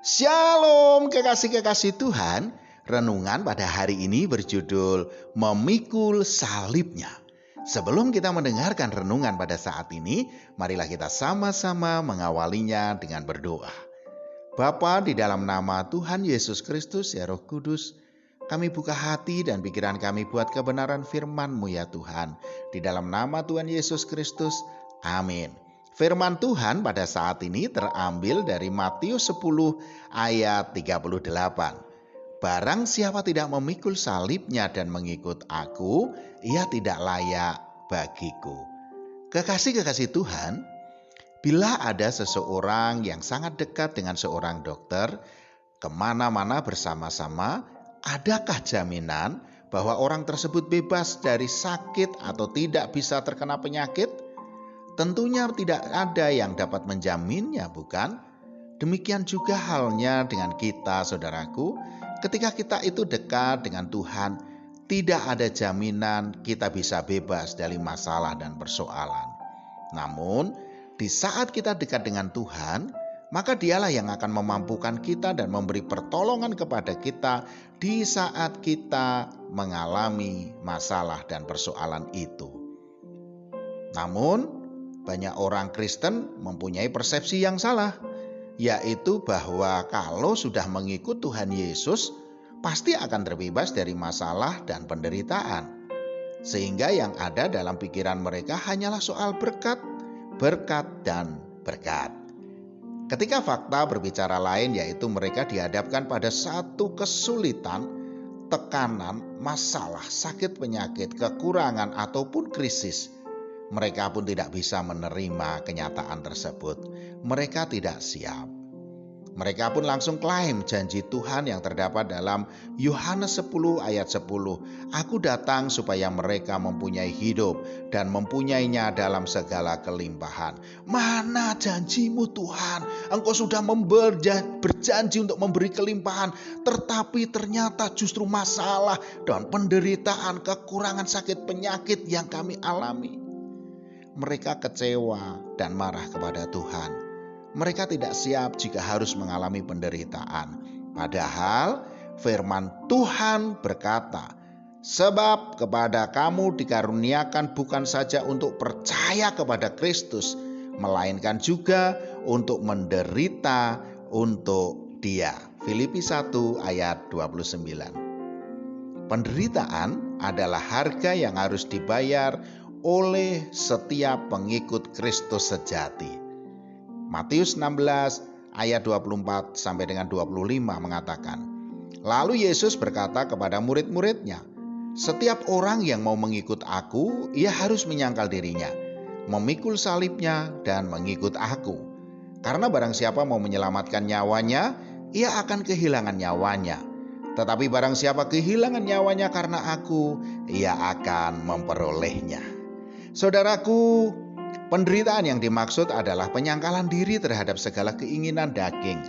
Shalom kekasih-kekasih Tuhan. Renungan pada hari ini berjudul Memikul Salibnya. Sebelum kita mendengarkan renungan pada saat ini, marilah kita sama-sama mengawalinya dengan berdoa. Bapa, di dalam nama Tuhan Yesus Kristus, ya Roh Kudus, kami buka hati dan pikiran kami buat kebenaran firman-Mu ya Tuhan. Di dalam nama Tuhan Yesus Kristus, amin. Firman Tuhan pada saat ini terambil dari Matius 10 ayat 38. Barang siapa tidak memikul salibnya dan mengikut aku, ia tidak layak bagiku. Kekasih-kekasih Tuhan, bila ada seseorang yang sangat dekat dengan seorang dokter, kemana-mana bersama-sama, adakah jaminan bahwa orang tersebut bebas dari sakit atau tidak bisa terkena penyakit? Tentunya tidak ada yang dapat menjaminnya, bukan? Demikian juga halnya dengan kita, saudaraku. Ketika kita itu dekat dengan Tuhan, tidak ada jaminan kita bisa bebas dari masalah dan persoalan. Namun, di saat kita dekat dengan Tuhan, maka Dialah yang akan memampukan kita dan memberi pertolongan kepada kita di saat kita mengalami masalah dan persoalan itu. Namun, banyak orang Kristen mempunyai persepsi yang salah, yaitu bahwa kalau sudah mengikut Tuhan Yesus, pasti akan terbebas dari masalah dan penderitaan. Sehingga yang ada dalam pikiran mereka hanyalah soal berkat, dan berkat. Ketika fakta berbicara lain, yaitu mereka dihadapkan pada satu kesulitan, tekanan, masalah, sakit penyakit, kekurangan, ataupun krisis, mereka pun tidak bisa menerima kenyataan tersebut. Mereka tidak siap. Mereka pun langsung klaim janji Tuhan yang terdapat dalam Yohanes 10 ayat 10. Aku datang supaya mereka mempunyai hidup dan mempunyainya dalam segala kelimpahan. Mana janjimu Tuhan? Engkau sudah berjanji untuk memberi kelimpahan. Tetapi ternyata justru masalah dan penderitaan, kekurangan, sakit penyakit yang kami alami. Mereka kecewa dan marah kepada Tuhan. Mereka tidak siap jika harus mengalami penderitaan. Padahal firman Tuhan berkata, sebab kepada kamu dikaruniakan bukan saja untuk percaya kepada Kristus, melainkan juga untuk menderita untuk Dia. Filipi 1 ayat 29. Penderitaan adalah harga yang harus dibayar oleh setiap pengikut Kristus sejati. Matius 16 ayat 24 sampai dengan 25 mengatakan, lalu Yesus berkata kepada murid-muridnya, setiap orang yang mau mengikut aku, ia harus menyangkal dirinya, memikul salibnya dan mengikut aku. Karena barang siapa mau menyelamatkan nyawanya, ia akan kehilangan nyawanya. Tetapi barang siapa kehilangan nyawanya karena aku, ia akan memperolehnya. Saudaraku, penderitaan yang dimaksud adalah penyangkalan diri terhadap segala keinginan daging.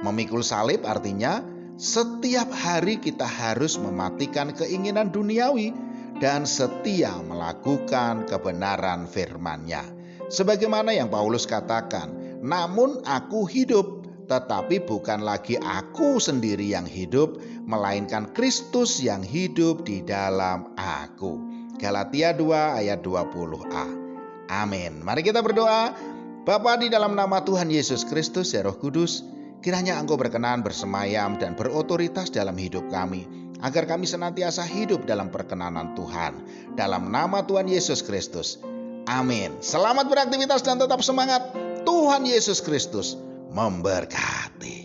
Memikul salib artinya setiap hari kita harus mematikan keinginan duniawi dan setia melakukan kebenaran firman-Nya. Sebagaimana yang Paulus katakan, namun aku hidup, tetapi bukan lagi aku sendiri yang hidup, melainkan Kristus yang hidup di dalam aku. Galatia 2 ayat 20a. Amin. Mari kita berdoa. Bapa, di dalam nama Tuhan Yesus Kristus ya Roh Kudus, kiranya Engkau berkenan bersemayam dan berotoritas dalam hidup kami, agar kami senantiasa hidup dalam perkenanan Tuhan. Dalam nama Tuhan Yesus Kristus. Amin. Selamat beraktivitas dan tetap semangat. Tuhan Yesus Kristus memberkati.